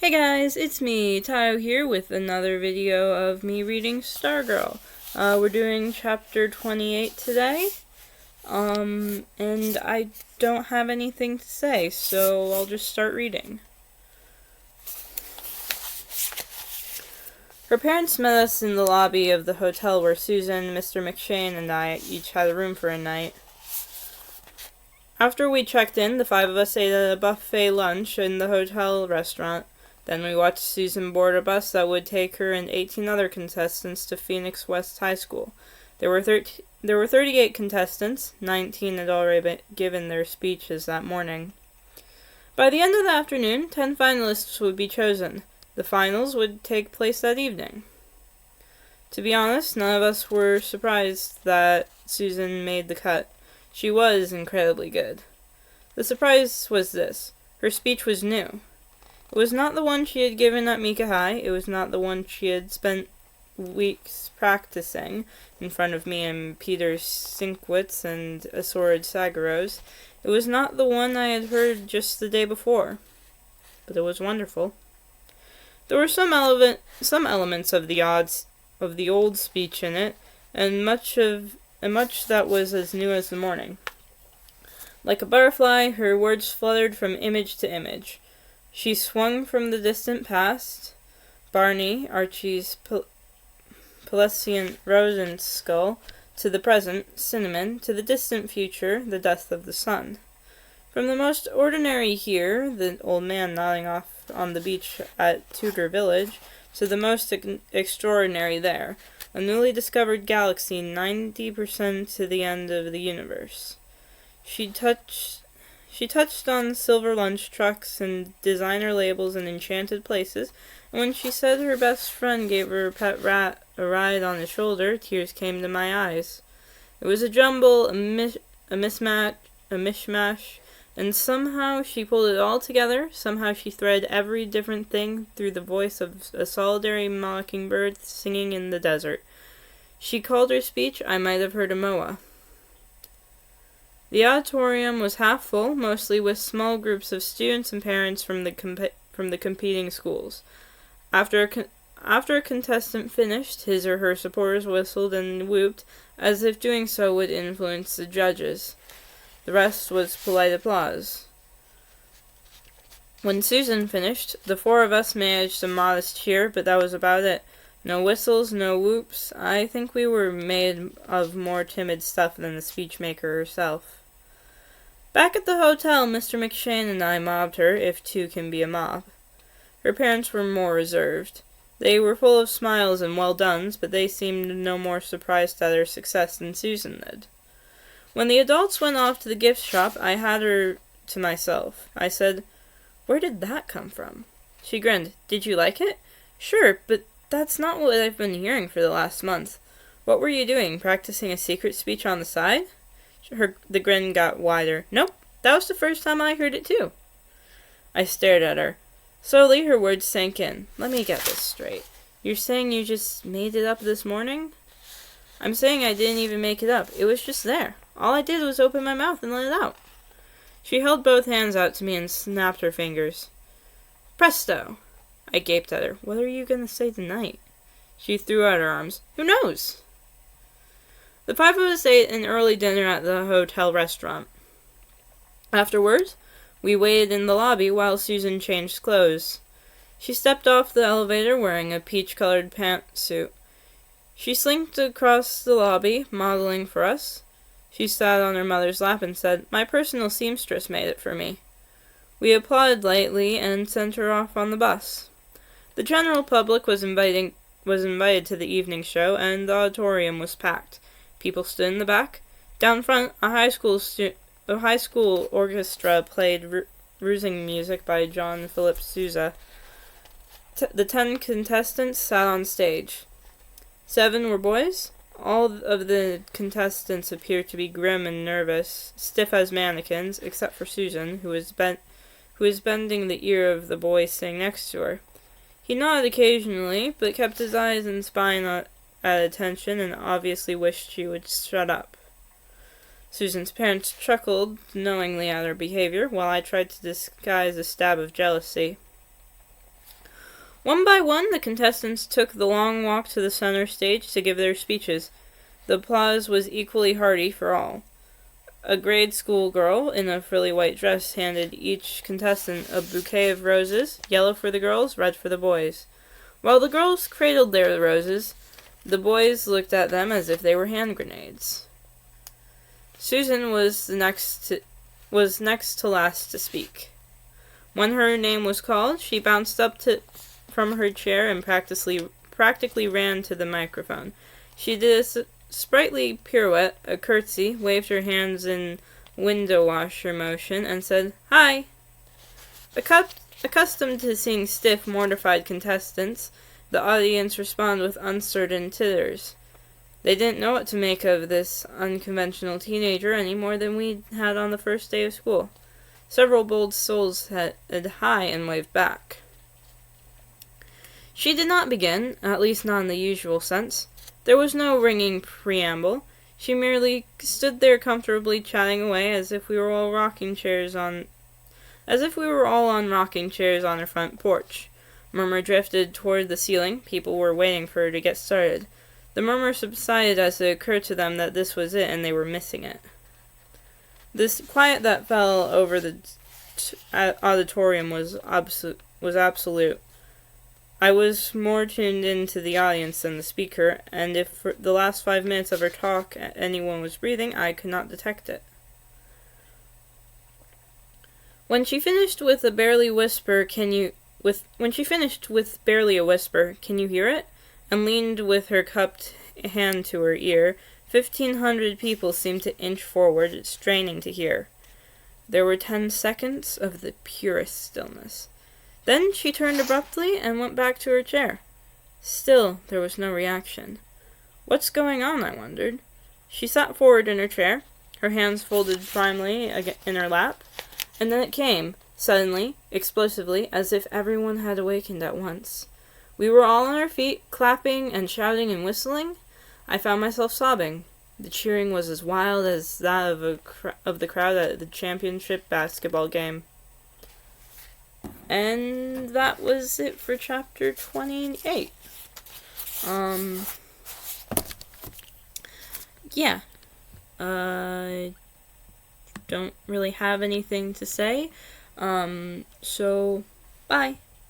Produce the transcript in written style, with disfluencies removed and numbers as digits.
Hey guys, it's me, Tayo here with another video of me reading Stargirl. We're doing chapter 28 today, and I don't have anything to say, so I'll just start reading. Her parents met us in the lobby of the hotel where Susan, Mr. McShane, and I each had a room for a night. After we checked in, the five of us ate at a buffet lunch in the hotel restaurant. Then we watched Susan board a bus that would take her and 18 other contestants to Phoenix West High School. There were 38 contestants. 19 had already given their speeches that morning. By the end of the afternoon, 10 finalists would be chosen. The finals would take place that evening. To be honest, none of us were surprised that Susan made the cut. She was incredibly good. The surprise was this: her speech was new. It was not the one she had given at Mika High. It was not the one she had spent weeks practicing in front of me and Peter Sinkwitz and Assorted Sagaros. It was not the one I had heard just the day before. But it was wonderful. There were some elements of the old speech in it, and much that was as new as the morning. Like a butterfly, her words fluttered from image to image. She swung from the distant past, Barney, Archie's Pelesian Rosenskull, to the present, Cinnamon, to the distant future, the death of the sun. From the most ordinary here, the old man nodding off on the beach at Tudor Village, to the most extraordinary there, a newly discovered galaxy 90% to the end of the universe. She touched on silver lunch trucks and designer labels and enchanted places, and when she said her best friend gave her pet rat a ride on the shoulder, tears came to my eyes. It was a jumble, a mishmash, and somehow she pulled it all together. Somehow she threaded every different thing through the voice of a solitary mockingbird singing in the desert. She called her speech, I might have heard a moa. The auditorium was half full, mostly with small groups of students and parents from the competing schools. After a contestant finished, his or her supporters whistled and whooped, as if doing so would influence the judges. The rest was polite applause. When Susan finished, the four of us managed a modest cheer, but that was about it. No whistles, no whoops. I think we were made of more timid stuff than the speechmaker herself. Back at the hotel, Mr. McShane and I mobbed her, if two can be a mob. Her parents were more reserved. They were full of smiles and well-dones, but they seemed no more surprised at her success than Susan did. When the adults went off to the gift shop, I had her to myself. I said, "Where did that come from?" She grinned. "Did you like it?" "Sure, but that's not what I've been hearing for the last month. What were you doing, practicing a secret speech on the side?" The grin got wider. "Nope, that was the first time I heard it too." I stared at her. Slowly her words sank in. "Let me get this straight. You're saying you just made it up this morning?" "I'm saying I didn't even make it up. It was just there. All I did was open my mouth and let it out." She held both hands out to me and snapped her fingers. "Presto!" I gaped at her. "What are you going to say tonight?" She threw out her arms. "Who knows?" The five of us ate an early dinner at the hotel restaurant. Afterwards, we waited in the lobby while Susan changed clothes. She stepped off the elevator wearing a peach-colored pantsuit. She slinked across the lobby, modeling for us. She sat on her mother's lap and said, "My personal seamstress made it for me." We applauded lightly and sent her off on the bus. The general public was invited to the evening show, and the auditorium was packed. People stood in the back. Down front, a high school orchestra played rousing music by John Philip Sousa. The 10 contestants sat on stage. 7 were boys. All of the contestants appeared to be grim and nervous, stiff as mannequins, except for Susan, who was bending the ear of the boy sitting next to her. He nodded occasionally, but kept his eyes and spine at attention and obviously wished she would shut up. Susan's parents chuckled knowingly at her behavior, while I tried to disguise a stab of jealousy. One by one, the contestants took the long walk to the center stage to give their speeches. The applause was equally hearty for all. A grade school girl in a frilly white dress handed each contestant a bouquet of roses, yellow for the girls, red for the boys. While the girls cradled their roses, the boys looked at them as if they were hand grenades. Susan was next to last to speak. When her name was called, she bounced up from her chair and practically ran to the microphone. She did a sprightly pirouette, a curtsy, waved her hands in window washer motion, and said, "Hi!" Accustomed to seeing stiff, mortified contestants, the audience responded with uncertain titters. They didn't know what to make of this unconventional teenager any more than we had on the first day of school. Several bold souls headed high and waved back. She did not begin, at least not in the usual sense. There was no ringing preamble. She merely stood there comfortably chatting away as if we were all on rocking chairs on her front porch. Murmur drifted toward the ceiling. People were waiting for her to get started. The murmur subsided as it occurred to them that this was it and they were missing it. This quiet that fell over the auditorium was absolute. I was more tuned into the audience than the speaker, and if for the last 5 minutes of her talk anyone was breathing, I could not detect it. When she finished with barely a whisper, "Can you hear it?" and leaned with her cupped hand to her ear, 1,500 people seemed to inch forward, straining to hear. There were 10 seconds of the purest stillness. Then she turned abruptly and went back to her chair. Still, there was no reaction. What's going on, I wondered. She sat forward in her chair, her hands folded primly in her lap, and then it came, suddenly, explosively, as if everyone had awakened at once. We were all on our feet, clapping and shouting and whistling. I found myself sobbing. The cheering was as wild as that of the crowd at the championship basketball game. And that was it for chapter 28. Yeah. I don't really have anything to say. So, bye.